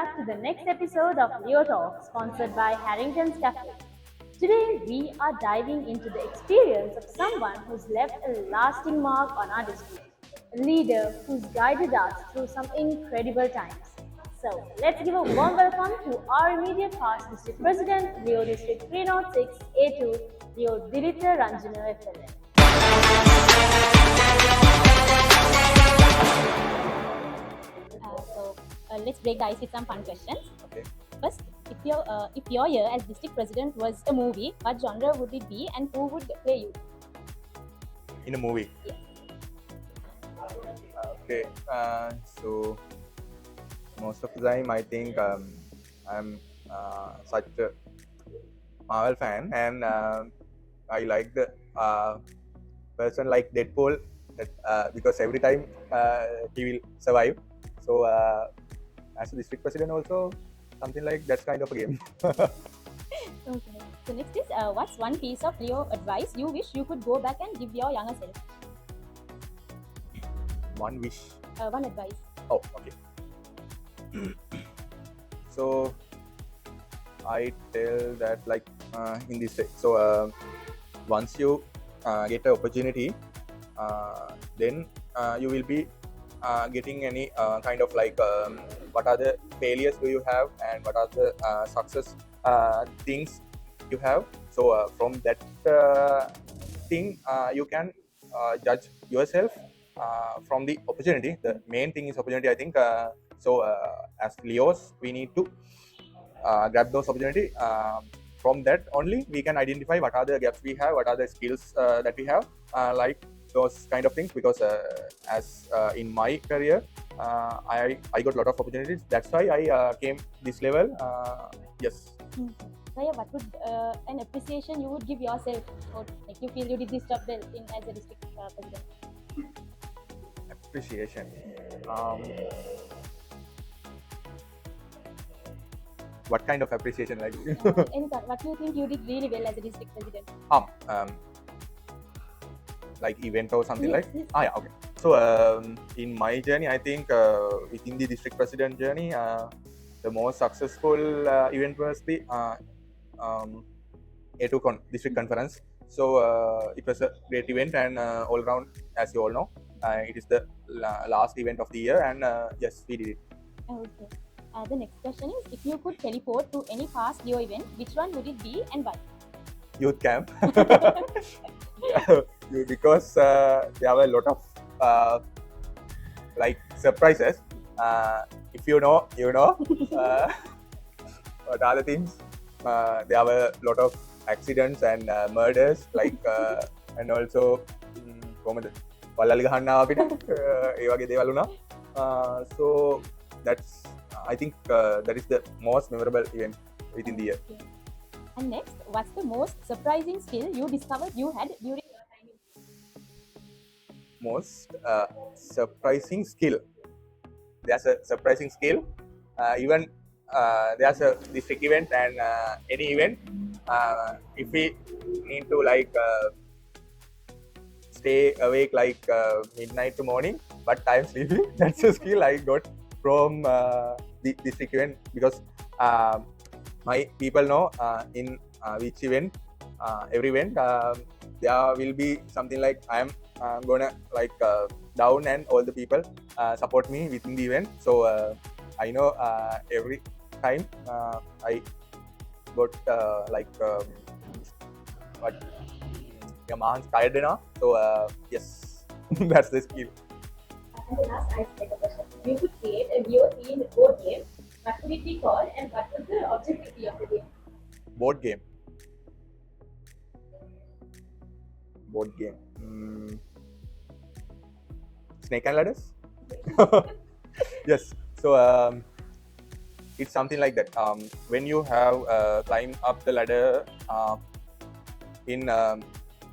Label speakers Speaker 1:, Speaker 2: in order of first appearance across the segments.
Speaker 1: back to the next episode of Leo Talk, sponsored by Harrington's Cafe. Today, we are diving into the experience of someone who's left a lasting mark on our district, a leader who's guided us through some incredible times. So, let's give a warm welcome to our immediate past district president, Leo District 306 A2, Leo Dilitha Ranjana FLN. Let's break the ice with some fun questions.
Speaker 2: Okay.
Speaker 1: First, if your year as district president was a movie, what genre would it be and who would play you?
Speaker 2: In a movie.
Speaker 1: Yeah.
Speaker 2: Okay. So most of the time, I think I'm such a Marvel fan, and I like the person like Deadpool, because every time he will survive. So as a district president, also something like that's kind of a game.
Speaker 1: Okay. So next is what's one piece of Leo advice you wish you could go back and give your younger self?
Speaker 2: One wish.
Speaker 1: One advice.
Speaker 2: Oh, okay. So I tell that like in this way. So once you get an opportunity, then you will be getting any kind of like what are the failures do you have and what are the success things you have. So from that thing you can judge yourself from the opportunity. The main thing is opportunity, I think. So as Leos, we need to grab those opportunity. From that only we can identify what are the gaps we have, what are the skills that we have, like those kind of things. Because as in my career, I got a lot of opportunities. That's why I came this level. Yes.
Speaker 1: So yeah, what would an appreciation you would give yourself, or like you feel you did this job well in as a district president?
Speaker 2: Appreciation. What kind of appreciation, like?
Speaker 1: Any thought, what do you think you did really well as a district president?
Speaker 2: Like event or something.
Speaker 1: Yes,
Speaker 2: like
Speaker 1: yes.
Speaker 2: yeah, okay. So in my journey, I think within the district president journey, the most successful event was the A2 district conference. So it was a great event, and all around, as you all know, it is the last event of the year, and yes, we did it.
Speaker 1: Okay. The next question is, if you could teleport to any past Leo event, which one would it be and why?
Speaker 2: Youth camp. Because there were a lot of like surprises. If you know, you know. But other things, there were a lot of accidents and murders, like and also කොහමද වලල්ලි ගහන්න ආව අපිට ඒ වගේ දේවල් වුණා. So that's, I think that is the most memorable event within the year.
Speaker 1: Okay. And next, what's the most surprising skill you discovered you had during your time in?
Speaker 2: Most surprising skill. There's a surprising skill. Even there's a district event and any event. If we need to like stay awake like midnight to morning, but I'm sleeping. That's a skill I got from the district event, because my people know in which event, every event, there will be something like I'm gonna like down, and all the people support me within the event. So I know every time I got like what your man's tired enough. So yes, that's the skill.
Speaker 1: And the last icebreaker question. You could create a Leo themed board game. What would it be called and what would the objective be of the game?
Speaker 2: Board game. Snake and ladders. Yes. So it's something like that. When you have climbed up the ladder in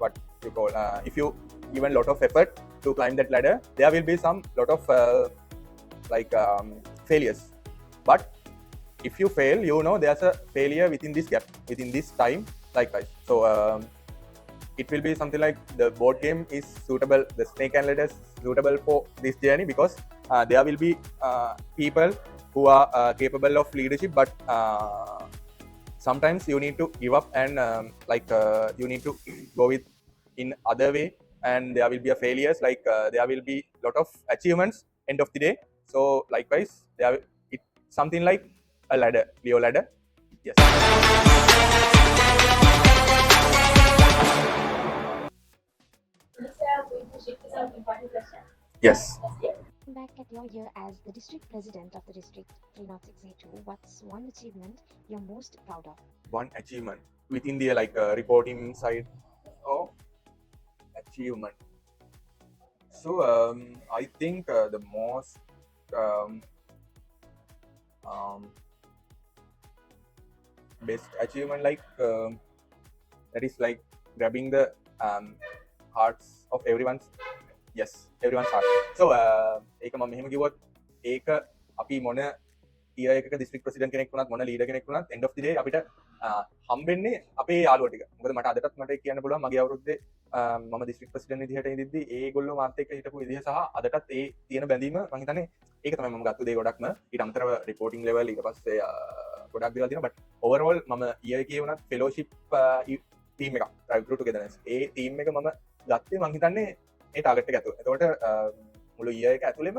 Speaker 2: what you call, if you given a lot of effort to climb that ladder, there will be some lot of like failures. But if you fail, you know there's a failure within this gap, within this time, likewise. So it will be something like the board game is suitable, the snake and ladders suitable for this journey, because there will be people who are capable of leadership, but sometimes you need to give up and you need to go with in other way, and there will be a failures, there will be lot of achievements end of the day. So likewise, it something like a ladder, Leo ladder. Yes. Yes.
Speaker 3: Back at your year as the district president of the district 306A2, what's one achievement you're most proud of?
Speaker 2: One achievement within the reporting side of achievement. So I think the most best achievement that is like grabbing the hearts of everyone's, yes, everyone's heart. So ඒක මම මෙහෙම කිව්වොත් ඒක අපි මොන year එකක district president කෙනෙක් වුණත් මොන leader කෙනෙක් වුණත් end of the day අපිට හම්බෙන්නේ අපේ යාළුවෝ ටික. මොකද මට අදටත් මට කියන්න පුළුවන් මගේ අවුරුද්දේ මම district president විදිහට ඉඳිද්දි ඒගොල්ලෝ මාත් එක්ක හිටපු විදිහ සහ අදටත් ඒ තියෙන බැඳීම මම හිතන්නේ ඒක තමයි මම ගත්ත දේ ගොඩක්ම. ඊට අමතරව reporting level ඊට පස්සේ ගොඩක් දේවල් තියෙනවා. but overall මම ඊයර් එකේ වුණත් fellowship team එකක් drive through togetherness ඒ team එක මම ගත්තේ මම හිතන්නේ ඒ ටාගට් එක ඇතුළේ. එතකොට මුළු ඊයර් එක ඇතුළේම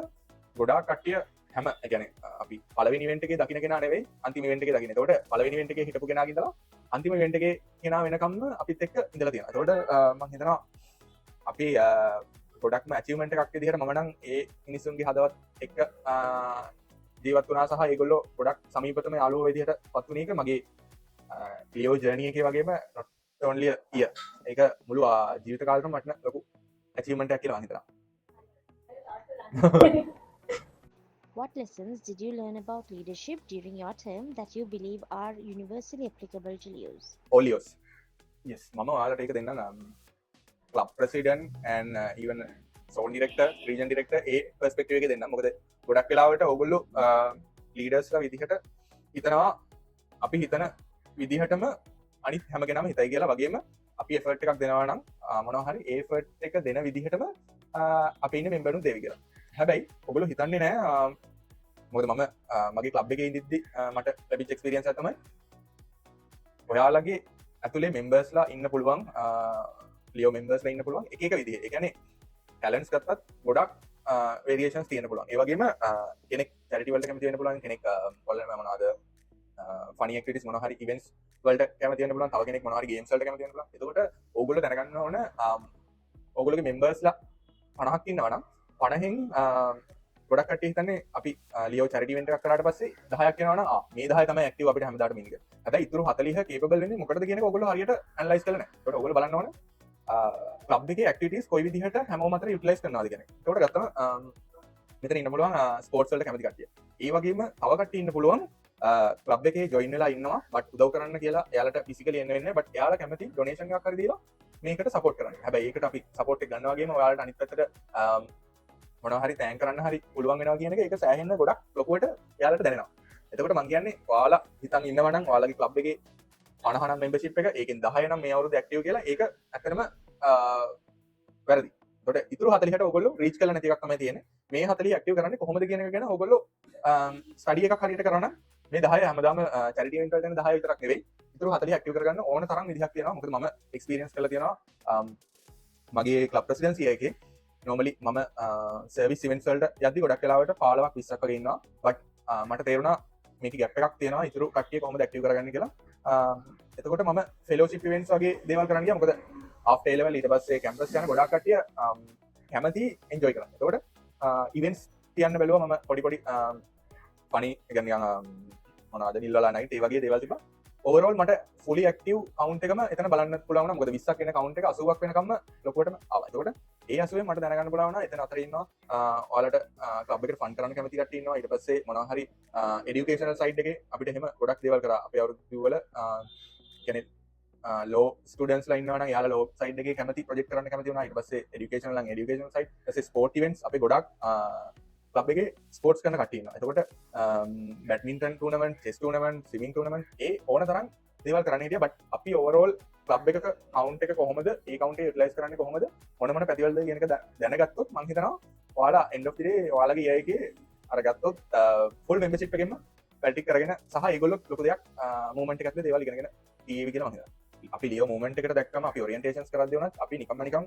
Speaker 2: ගොඩාක් කට්ටිය හැම يعني අපි පළවෙනි ඉවෙන්ට් එකේ දකින්න කෙනා නෙවෙයි අන්තිම ඉවෙන්ට් එකේ දකින්න. එතකොට පළවෙනි ඉවෙන්ට් එකේ හිටපු කෙනාගේ ඉඳලා අන්තිම ඉවෙන්ට් එකේ කෙනා වෙනකම්ම අපිත් එක්ක ඉඳලා තියෙනවා. එතකොට මම හිතනවා අපි ගොඩක්ම අචීව්මන්ට් එකක් විදිහට මම නම් ඒ මිනිස්සුන්ගේ හදවත් එක්ක ජීවත් වුණා සහ ඒගොල්ලෝ ගොඩක් සමීපතම යාළුවෝ විදිහට පත් වුණ එක මගේ ලියෝ ජර්නි එකේ වගේම not only a year ඒක මුළු ජීවිත කාලෙම මට ලොකු අචීව්මන්ට් එකක් කියලා මම හිතනවා.
Speaker 3: What lessons did you learn about leadership during your term that you believe are universally applicable to Leos?
Speaker 2: All yours. Yes, මම ඔයාලට ඒක දෙන්නම්. club president and even zone director, region director A perspective එකේ දෙන්නම්. මොකද ගොඩක් වෙලාවට ඕගොල්ලෝ leadersලා විදිහට හිතනවා අපි හිතන විදිහටම අනිත් හැම කෙනාම හිතයි කියලා. වගේම අපි effort එකක් දෙනවා නම් මොනවා හරි ඒ effort එක දෙන විදිහටම අපේ ඉන්න memberනුත් දෙවි කියලා. හැබැයි ඔගොල්ලෝ හිතන්නේ නැහැ මොකද මම මගේ club එකේ ඉඳිද්දි මට ලැබිච්ච experience එක තමයි ඔයාලගේ ඇතුලේ members-ලා ඉන්න පුළුවන් ලියෝ members-ලා ඉන්න පුළුවන් එක එක විදිහේ. ඒ කියන්නේ talents ගත්තත් ගොඩක් variations තියෙන්න පුළුවන්. ඒ වගේම කෙනෙක් charity වලට කැමති වෙන්න පුළුවන්, කෙනෙක් මොනවාද funny activities මොනවා හරි events වලට කැමති වෙන්න පුළුවන්, තව කෙනෙක් මොනවා හරි games වලට කැමති වෙන්න පුළුවන්. එතකොට ඕගොල්ලෝ දැනගන්න ඕන ඕගොල්ලෝගේ members-ලා 50ක් ඉන්නවා නම් 50න් ගොඩක් කට්ටිය හිතන්නේ අපි ලියෝ චැරිටි ඉවෙන්ට් එකක් කරාට පස්සේ 10ක් වෙනවා නම් මේ 10 තමයි ඇක්ටිව් අපිට හැමදාටම ඉන්නේ කියලා. හැබැයි ඉතුරු 40 කේපබල් වෙන්නේ මොකටද කියන එක ඔයගොල්ලෝ හරියට ඇනලයිස් කරලා නැහැ. ඒකට ඔයගොල්ලෝ බලන්න ඕන ක්ලබ් එකේ ඇක්ටිවිටීස් කොයි විදිහට හැමෝම අතර යුටිලයිස් කරනවාද කියන එක. ඒකට ගත්තම මෙතන ඉන්න පුළුවන් ස්පෝර්ට්ස් වලට කැමති කට්ටිය. ඒ වගේම තව කට්ටිය ඉන්න පුළුවන් ක්ලබ් එකේ ජොයින් වෙලා ඉන්නවා බට් උදව් කරන්න කියලා එයාලට ෆිසිකලි එන්න වෙන්නේ බට් එයාලා කැමති ඩොනේෂන් එකක් හරි දීලා මේකට සපෝට් කරන්න. හැබැයි ඒකට අපි සපෝට් එක ගන්නවා වගේම ඔයාලට අනිත් පැත්තට මොනවා හරි තෑන් කරන්න හරි පුළුවන් වෙනවා කියන එක ඒක සෑහෙන්න ගොඩක් ලොකුවට එයාලට දැනෙනවා. එතකොට මම කියන්නේ ඔයාලා හිතන් ඉන්නවා නම් ඔයාලගේ ක්ලබ් එකේ 50 නම් membership එක ඒකෙන් 10 නම් මේ අවුරුද්ද ඇක්ටිව් කියලා ඒක ඇත්තටම වැරදි. එතකොට ඉතුරු 40ට ඔයගොල්ලෝ රීච් කරලා නැති එකක් තමයි තියෙන්නේ. මේ 40 ඇක්ටිව් කරන්නේ කොහොමද කියන එක ගැන ඔයගොල්ලෝ ස්ටඩි එකක් හරියට කරනවා නම් මේ 10 හැමදාම චැරිටි ඉවෙන්ට් වලට යන 10 විතරක් නෙවෙයි. ඉතුරු 40 ඇක්ටිව් කරගන්න ඕන තරම් විදිහක් තියෙනවා. මොකද මම එක්ස්පීරියන්ස් කරලා තියෙනවා මගේ ක්ලබ් ප්‍රෙසිඩන්සි එකේ normally මම සර්විස් ඉවෙන්ට්ස් වලට යද්දි ගොඩක් වෙලාවට 15ක් 20ක් වගේ ඉන්නවා. බට් මට තේරුණා මේක ගැප් එකක් තියෙනවා ඉතුරු කට්ටිය කොහොමද ඇක්ටිව් කරගන්නේ කියලා. එතකොට මම ෆෙලෝෂිප් ඉවෙන්ට්ස් වගේ දේවල් කරන්න ගියා. මොකද after A level ඊට පස්සේ කැම්පස් යන ගොඩක් කට්ටිය කැමති එන්ජොයි කරනවා. එතකොට ඉවෙන්ට්ස් තියන්න බැලුවා මම පොඩි funny කියන්නේ මොනවද නිල්වලා නයිට් ඒ වගේ දේවල් තිබ්බා. overall මට fully active count එකම එතන බලන්න පුළුවන් වුණා. මොකද 20ක් වෙන count එක 80ක් වෙනකම්ම ලොකුවටම ආවා. එතකොට ඒ 80ෙන් මට දැනගන්න පුළුවන් වුණා එතන අතර ඉන්නවා ඔයාලට ක්ලබ් එකට ෆන් කරන්න කැමති කට්ටිය ඉන්නවා. ඊට පස්සේ මොනවා හරි එඩියුකේෂනල් සයිඩ් එකේ අපිට එහෙම ගොඩක් දේවල් කරා. අපේ අවුරුදු වල කියන්නේ ලෝ ස්ටුඩන්ට්ස්ලා ඉන්නවා නම් යාලා ලෝ සයිඩ් එකේ කැමති ප්‍රොජෙක්ට් කරන්න කැමති වුණා. ඊට පස්සේ එඩියුකේෂනල් නම් එඩියුකේෂනල් සයිඩ් ඊට ස්පෝර්ට් ඉවෙන්ට්ස් අපි ගොඩක් ක්ලබ් එකේ ස්පෝර්ට්ස් කරන කට්ටිය ඉන්නවා. එතකොට badminton tournament, chess tournament, swimming tournament ඒ ඕන තරම් දේවල් කරන්න හිටියා. බට් අපි ඕවරෝල් ක්ලබ් එකක කවුන්ට් එක කොහොමද ඒ කවුන්ට් එක යුටිලයිස් කරන්නේ කොහොමද මොන මොන පැතිවලද කියන එක දැනගත්තොත් මම හිතනවා ඔයාලා end of the day ඔයාලගේ year එකේ අරගත්තොත් ෆුල් මෙම්බර්ෂිප් එකෙන්ම පැටික් කරගෙන සහ ඒගොල්ලෝ ලොකු දෙයක් මූවමන්ට් එකක් ඇතුලේ දේවල් ඉගෙනගෙන ටීවී කියලා මම හිතනවා. අපි ලියෝ මූවමන්ට් එකට දැක්කම අපි ඔරියන්ටේෂන්ස් කරද්දී වුණත් අපි නිකන්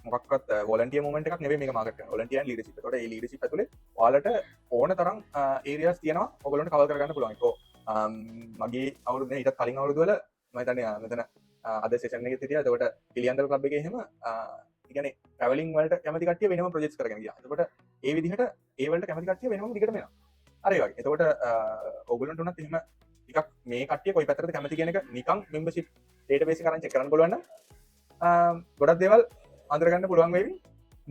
Speaker 2: මොකක්වත් වොලන්ටියර් මූවමන්ට් එකක් නෙවෙයි මේක මාකට් කරන්නේ. Volunteer leadership. ඒතකොට ඒ ලීඩර්ෂිප් ඇතුලේ ඔයාලට ඕන තරම් ඒරියාස් තියෙනවා ඔයගොල්ලන්ට කවර් කරගන්න පුළුවන්. ඒක මගේ අවුරුද්දේ ඊටත් කලින් අවුරුදු වල මම හිතන්නේ මෙතන අද සෙෂන් එකේ හිටියා. එතකොට පිලියන්දර ක්ලබ් එකේ එහෙම කියන්නේ ට්‍රැවලින් වලට කැමති කට්ටිය වෙනම ප්‍රොජෙක්ට්ස් කරගෙන ගියා. එතකොට ඒ විදිහට ඒ වලට කැමති කට්ටිය වෙනම දිගටම එනවා. අර ඒ වගේ. එතකොට ඕගොල්ලන්ට උනත් එහෙම ටිකක් මේ කට්ටිය කොයි පැත්තටද කැමති කියන එක නිකන් මෙම්බර්ෂිප් ඩේටාබේස් එක කරන් චෙක් කරන්න පුළුවන් නම් ගොඩක් දේවල් අඳුරගන්න පුළුවන් වෙවි.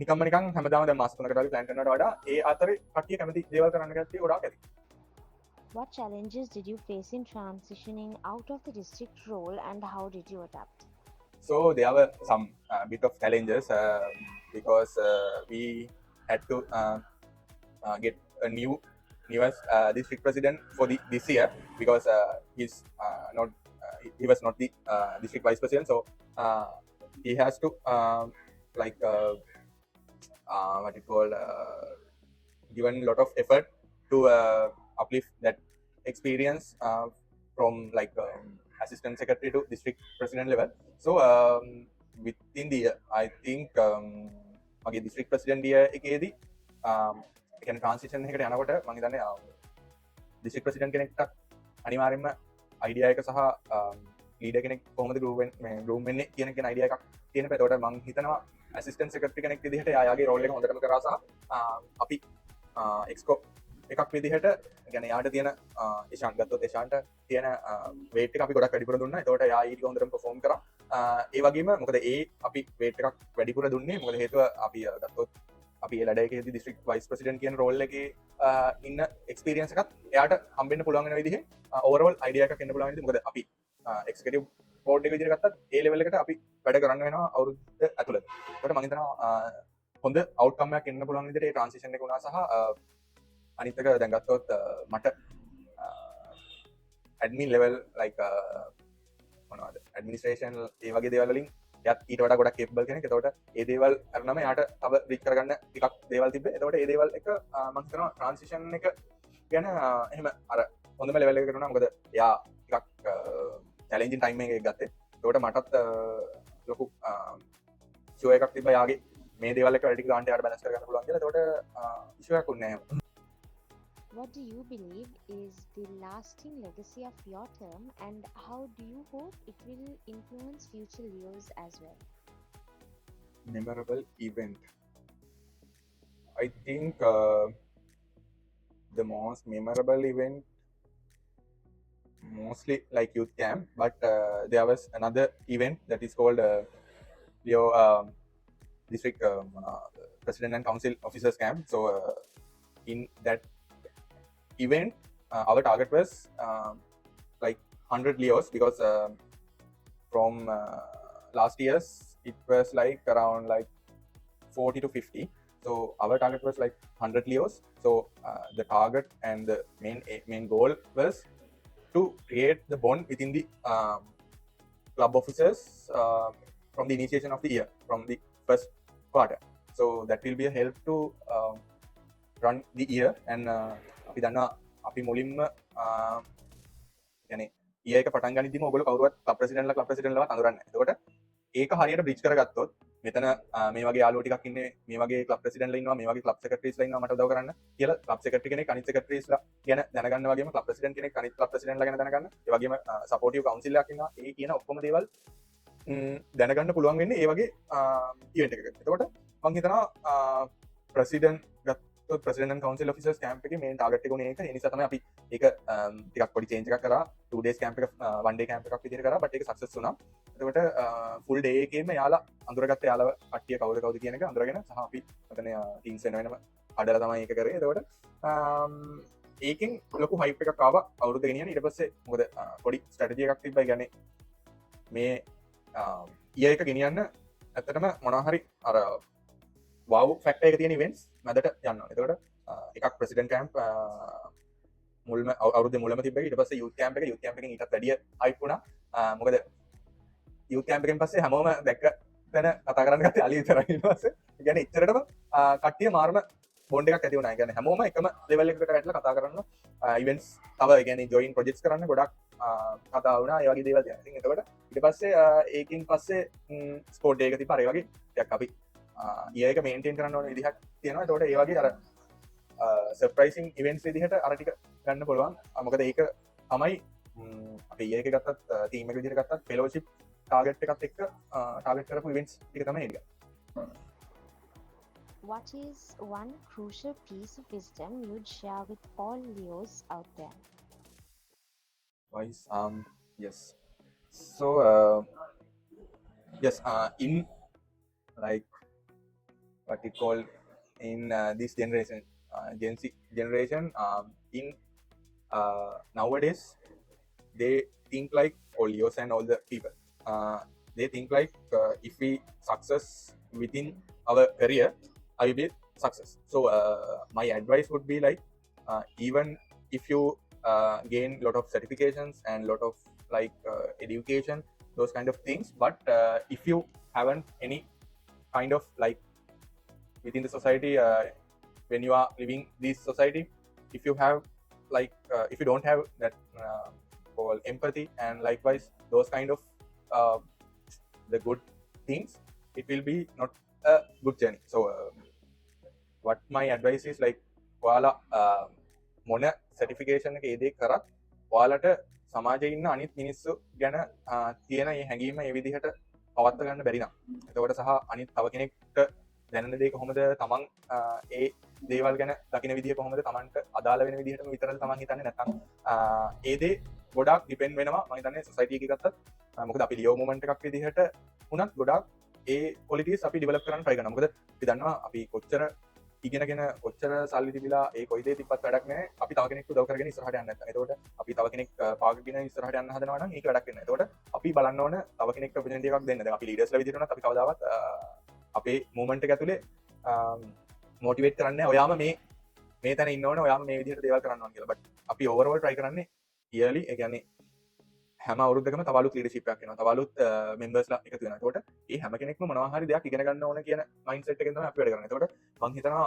Speaker 2: නිකම්ම නිකන් හැමදාම දැන් මාස 3කට වගේ ප්ලෑන් කරනවට වඩා ඒ අතරේ කට්ටිය කැමති දේවල් කරන්න කට්ටිය ගොඩාක් ඇති.
Speaker 3: What challenges did you face in transitioning out of the district role and how did you adapt?
Speaker 2: So there were some bit of challenges because we had to get a newest district president for this year because not he was not the district vice president, so he has to like what you call given a lot of effort to uplift that experience from like assistant secretary to district president level. So within the year, I think මගේ district president year එකේදී ඒ කියන්නේ transition එකකට යනකොට මම හිතන්නේ district president කෙනෙක්ට අනිවාර්යයෙන්ම idea එක සහ leader කෙනෙක් කොහොමද groom වෙන්නේ කියන idea එකක් තියෙනවා. ඒකට මම හිතනවා assistant secretary කෙනෙක් විදිහට යාගේ role එක හොඳටම කරා සහ අපි exco එකක් විදිහට يعني යාට තියෙන ඉෂාන් ගත්තොත් ඉෂාන්ට තියෙන weight එක අපි ගොඩක් වැඩිපුර දුන්නා. ඒකට යා ඊට හොඳටම perform කරා. ඒ වගේම මොකද අපි weight එකක් වැඩිපුර දුන්නේ මොකද හේතුව අපි ගත්තොත් අපි ඒ ලඩ එකේදී district vice president කියන role එකේ ඉන්න experience එකත් එයාට හම්බෙන්න පුළුවන් වෙන විදිහේ overall idea එකක් එන්න පුළුවන් විදිහ. මොකද අපි executive board එක විදිහට ගත්තත් ඒ level එකට අපි වැඩ කරන්න වෙනවා අවුරුද්ද ඇතුළත. ඒකට මම හිතනවා හොඳ outcome එකක් එන්න පුළුවන් විදිහට ඒ transition එක වුණා සහ අනිත් එක දැන් ගත්තොත් මට admin level like මොනවද administration ඒ වගේ දේවල් වලින් එයාත් ඊට වඩා ගොඩක් capable කෙනෙක්. එතකොට ඒ දේවල් කරනම එයාට තව reach කරගන්න ටිකක් දේවල් තිබ්බේ. එතකොට ඒ දේවල් එක මම හිතනවා transition එක ගැන එහෙම අර හොඳම level එකකට වුණා. මොකද එයා ටිකක් challenging time එකක් ගත්තේ. එතකොට මටත් ලොකු show එකක් තිබ්බා යාගේ මේ දේවල් එක වැඩි ගානට යාට balance කරගන්න පුළුවන් කියලා. එතකොට issue එකක් උන්නේ නැහැ.
Speaker 3: What do you believe is the lasting legacy of your term and how do you hope it will influence future Leos as well?
Speaker 2: Memorable event. I think the most memorable event mostly like youth camp, but there was another event that is called Leo district president and council officers camp. So in that event our target was like 100 Leos because from last years it was like around like 40 to 50, so our target was like 100 Leos. So the target and the main goal was to create the bond within the club officers from the initiation of the year, from the first quarter. So that will be a help to run the year. And අපි දන්නවා අපි මුලින්ම يعني ඊය එක පටන් ගනිද්දිම ඔයගොල්ලෝ කවුරුවත් club ප්‍රෙසිඩන්ට්ලා අඳුරන්නේ නැහැ. එතකොට ඒක හරියට බ්‍රිජ් කරගත්තොත් මෙතන මේ වගේ යාළුවෝ ටිකක් ඉන්නේ, මේ වගේ ක්ලබ් ප්‍රෙසිඩන්ට්ලා ඉන්නවා, මේ වගේ ක්ලබ් සෙක්‍රටරිස්ලා ඉන්නවා මට උදව් කරන්න කියලා ක්ලබ් සෙක්‍රටරි කෙනෙක් අනිත් සෙක්‍රටරිස්ලා ගැන දැනගන්න වගේම ක්ලබ් ප්‍රෙසිඩන්ට් කෙනෙක් අනිත් ක්ලබ් ප්‍රෙසිඩන්ට්ලා ගැන දැනගන්න. ඒ වගේම සපෝටිව් කවුන්සිල් එකක් ඉන්නවා. ඒ කියන ඔක්කොම දේවල් දැනගන්න පුළුවන් වෙන්නේ ඒ වගේ ඉවෙන්ට් එකකට. එතකොට මම හිතනවා president president and council officers camp එකේ main target එක උනේ ඒක. ඒ නිසා තමයි අපි ඒක ටිකක් පොඩි change එකක් කරා. 2 days camp එක 1 day camp එකක් විදිහට කරා, but ඒක success වුණා. එතකොට full day එකේම යාලා අඳුරගත්ත යාලව කට්ටිය කවුද කියන එක අඳුරගෙන සහ අපි මෙතන teams වෙනම අඩලා තමයි ඒක කරේ. එතකොට ඒකෙන් ලොකු hype එකක් ආවා අවුරුද්ද ගෙනියන. ඊට පස්සේ මොකද පොඩි strategy එකක් තිබ්බයි. කියන්නේ මේ year එක ගෙනියන්න ඇත්තටම මොනවා හරි අර wow factor එක තියෙන events මැදට යනවා. එතකොට එකක් president camp මුල්ම අවුරුද්දේ මුලම තිබ්බේ. ඊට පස්සේ youth camp එකෙන් ඊටත් වැඩිය hype වුණා. මොකද youth camp එකෙන් පස්සේ හැමෝම දැක්ක තැන කතා කරන්න ගත්තේ අලි විතරයි. ඊට පස්සේ ඒ කියන්නේ ඉතරටම කට්ටිය මාර්ම බොන්ඩ් එකක් ඇති වුණා. ඒ කියන්නේ හැමෝම එකම ලෙවල් එකකට වැටලා කතා කරන්න ඉවෙන්ට්ස් තව ඒ කියන්නේ ජොයින් ප්‍රොජෙක්ට්ස් කරන්න ගොඩක් කතා වුණා. ඒ වගේ දේවල් තියෙනවා. ඉතින් එතකොට ඊට පස්සේ ඒකින් පස්සේ ස්පෝර්ට් එක තිබ්බා. ඒ වගේ ටිකක් අපි ඊය එක මේන්ටේන් කරන්න ඕන විදිහක් තියෙනවා. එතකොට ඒ වගේ අර සර්ප්‍රයිසිං ඉවෙන්ට්ස් විදිහට අර ටික ගන්න පුළුවන්. මොකද ඒක තමයි අපි ඊය එක ගත්තත් ටීම් එක විදිහට ගත්තත් ෆෙලෝෂිප් ටාගට් එකත් එක්ක ටාගට් කරපු ඉවෙන්ට්ස් ටික තමයි ඒක.
Speaker 3: What is one crucial piece of wisdom you'd share with all Leos out there?
Speaker 2: Wise yes, so yes, in like what we call in this generation, Gen Z generation, in nowadays they think like all Leos and all the people, they think like if we success within our career, I will be success. So my advice would be like even if you gain lot of certifications and lot of like education, those kind of things, but if you haven't any kind of like within the society, when you are living this society, if you have like if you don't have that whole empathy and likewise those kind of the good things, it will be not a good journey. So what my advice is like ඔයාලා මොන certification එක ඒ දේ කරත් ඔයාලට සමාජයේ ඉන්න අනිත් මිනිස්සු ගැන තියෙන මේ හැඟීම මේ විදිහට පවත්වා ගන්න බැරි නම්, එතකොට සහ අනිත් තව කෙනෙක්ට දැනෙන දේ කොහොමද, තමන් ඒ දේවල් ගැන දකින විදිහ කොහොමද, තමන්ට අදාළ වෙන විදිහටම විතරද තමන් හිතන්නේ නැත්නම් ඒ දේ ගොඩාක් ඩිපෙන්ඩ් වෙනවා. මම හිතන්නේ සොසයිටි එකේ ගත්තත් මොකද අපි ලියෝ මොමන්ට් එකක් විදිහට උනත් ගොඩාක් ඒ ක්වොලිටිස් අපි ඩෙවලොප් කරන්න try කරනවා. මොකද අපි දන්නවා අපි කොච්චර ඉගෙනගෙන කොච්චර සල්ලි තිබිලා ඒ කොයි දේ තිබ්බත් වැඩක් නැහැ අපි තව කෙනෙක්ට උදව් කරගෙන ඉස්සරහට යන්න නැත්නම්. එතකොට අපි තව කෙනෙක් පාගගෙන ඉස්සරහට යන්න හදනවා නම් ඒක වැඩක් වෙන්නේ නැහැ. එතකොට අපි බලන්න ඕන තව කෙනෙක්ට ඔපචුනිටි එකක් දෙන්න. දැන් අපි ලීඩර්ස්ලා විදිහට උනත් අපි කවදාවත් අපේ මූවමන්ට් එක ඇතුලේ මොටිවේට් කරන්නේ ඔයාම මේ තැන ඉන්න ඕනේ, ඔයාම මේ විදිහට දේවල් කරන්න ඕන කියලා. බට් අපි ඕවර්ऑल try කරන්නේ ඉයර්ලි, ඒ කියන්නේ හැම අවුරුද්දකම තව අලුත් ලීඩර්ෂිප් එකක් එනවා, තව අලුත් මෙම්බර්ස්ලා එකතු වෙනවා. එතකොට මේ හැම කෙනෙක්ම මොනවා හරි දෙයක් ඉගෙන ගන්න ඕන කියන මයින්ඩ්සෙට් එකෙන් තමයි අපි වැඩ කරන්නේ. එතකොට මම හිතනවා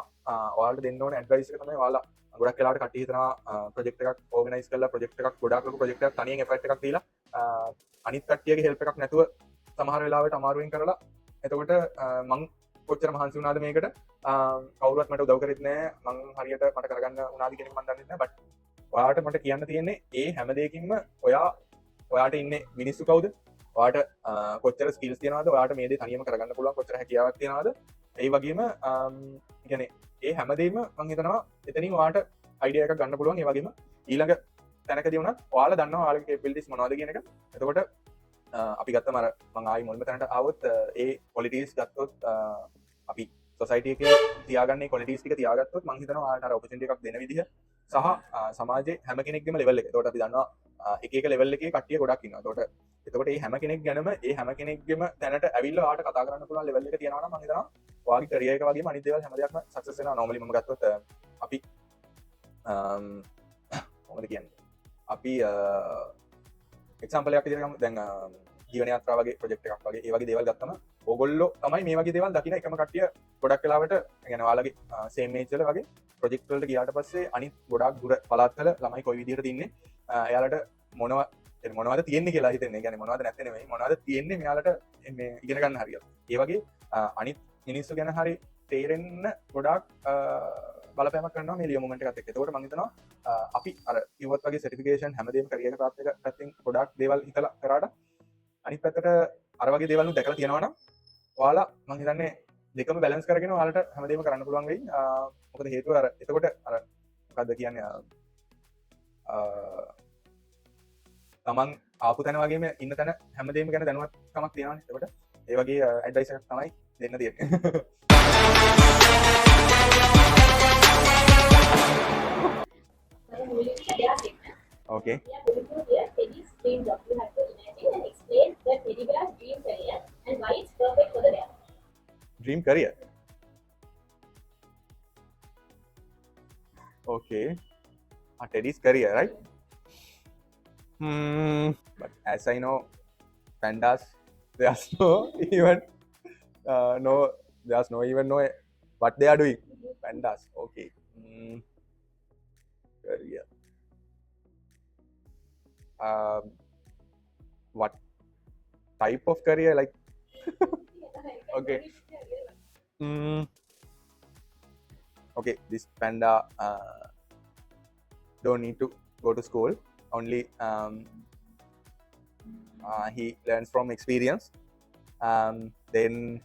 Speaker 2: ඔයාලට දෙන්න ඕන ඇඩ්වයිස් එක තමයි ඔයාලා ගොඩක් වෙලාවට කට්ටිය හිතනවා ප්‍රොජෙක්ට් එකක් ඕගනයිස් කරලා ප්‍රොජෙක්ට් එකක් ගොඩක් ලොකු ප්‍රොජෙක්ට් එකක් තනියෙන් එෆර්ට් එකක් දීලා අනිත් කට්ටියගේ හෙල්ප් එකක් නැතුව සමහර වෙලාවට අමාරුවෙන් කරලා එතකොට මං කොච්චර මහන්සි වුණාද මේකට, කවුරුවත් මට උදව් කරෙත් නැහැ, මං හරියට මට කරගන්න උනාද කියන එක මන් දන්නේ නැහැ. බට් ඔයාලට මට කියන්න තියෙන්නේ ඒ හැම දෙයකින්ම ඔයාට ඉන්නේ මිනිස්සු කවුද, ඔයාට කොච්චර ස්කිල්ස් තියෙනවද, ඔයාට මේ දේ තනියම කරගන්න පුළුවන් කොච්චර හැකියාවක් තියෙනවද, ඒ වගේම කියන්නේ ඒ හැමදේම මම හිතනවා එතනින් ඔයාට අයිඩියා එකක් ගන්න පුළුවන්. ඒ වගේම ඊළඟ තැනකදී වුණත් ඔයාලා දන්නවා ඔයාලගේ කැපබිලිටිස් මොනවද කියන එක. එතකොට අපි ගත්තම අර මම ආයි මුල්ම තැනට ආවොත් ඒ ක්වොලිටිස් ගත්තොත් අපි සොසයිටි එකේ තියාගන්නේ ක්වොලිටිස් ටික තියාගත්තොත් මම හිතනවා ඔයාලට අර ඔපචුනිටි එකක් දෙන විදිහ සහ සමාජයේ හැම කෙනෙක්ගේම ලෙවල් එක. එතකොට අපි දන්නවා එක එක ලෙවල් එකේ කට්ටිය ගොඩක් ඉන්නවා. එතකොට මේ හැම කෙනෙක් ගැනම ඒ හැම කෙනෙක්ගේම තැනට ඇවිල්ලා ඔයාලට කතා කරන්න පුළුවන් ලෙවල් එක තියෙනවා නම් මම හිතනවා ඔයාගේ කැරියර් එක වගේම අනිත් දේවල් හැම දෙයක්ම සක්සස් වෙනවා. නෝමලි මම ගත්තොත් අපි මොකද කියන්නේ, අපි එක්සැම්පල් එකක් විදිහට ගමු. දැන් ජීවන යාත්‍රා වගේ ප්‍රොජෙක්ට් එකක් වගේ ඒ වගේ දේවල් ගත්තම ඕගොල්ලෝ තමයි මේ වගේ දේවල් දකින එකම කට්ටිය ගොඩක් වෙලාවට يعني ඔයාලගේ සේම් ඒජ් වල වගේ ප්‍රොජෙක්ට් වලට ගියාට පස්සේ අනිත් ගොඩක් දුර පළාත් වල ළමයි කොයි විදිහටද ඉන්නේ, එයාලට මොනවද තියෙන්නේ කියලා හිතෙන්නේ. يعني මොනවද නැත්තේ නෙමෙයි, මොනවද තියෙන්නේ මෙයාලට මේ ඉගෙන ගන්න හරියට. ඒ වගේ අනිත් මිනිස්සු ගැන හරි තේරෙන්න ගොඩක් බලපෑමක් කරනවා මේ ලියෝ මොමන්ට් එකත් එක්ක. ඒකට මම හිතනවා අපි අර කිව්වත් වගේ සර්ටිෆිකේෂන් හැමදේම කැරියර් පාත් එක පැත්තෙන් ගොඩක් දේවල් හිතලා කරාට අනිත් පැත්තට අර වගේ දේවල් නුත් දැකලා තියෙනවා නම් ඔයාලා මම හිතන්නේ දෙකම බැලන්ස් කරගෙන ඔයාලට හැමදේම කරන්න පුළුවන් වෙයි. මොකද හේතුව අර එතකොට අර මොකද්ද කියන්නේ තමන් ආපු තැන වගේම ඉන්න තැන හැමදේම ගැන දැනුවත්කමක් තියෙනවානේ. එතකොට ඒ වගේ ඇඩ්වයිස් එකක් තමයි දෙන්න තියෙන්නේ. Okay.
Speaker 1: We are going to hear Teddy's dream job. You have to imagine and explain the teddy bear's dream career and why it's perfect for the bear.
Speaker 2: Dream career. Okay. Teddy's career, right? But as I know, pandas, there's no even no what they are doing. Pandas. Okay. Career. Um, what type of career? Like, okay. Okay, this panda don't need to go to school. Only he learns from experience. Then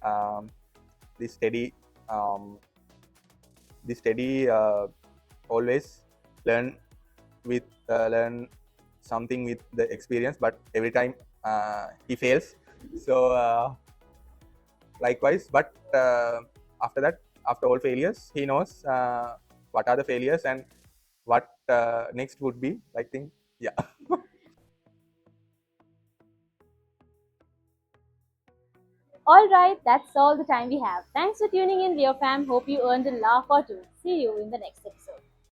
Speaker 2: um, this steady, um, this steady always learn learn something with the experience, but every time he fails. So likewise, but after that, after all failures, he knows what are the failures and what next would be. I think, yeah.
Speaker 1: Alright, that's all the time we have. Thanks for tuning in, Leo fam. Hope you earned a laugh or two. See you in the next episode.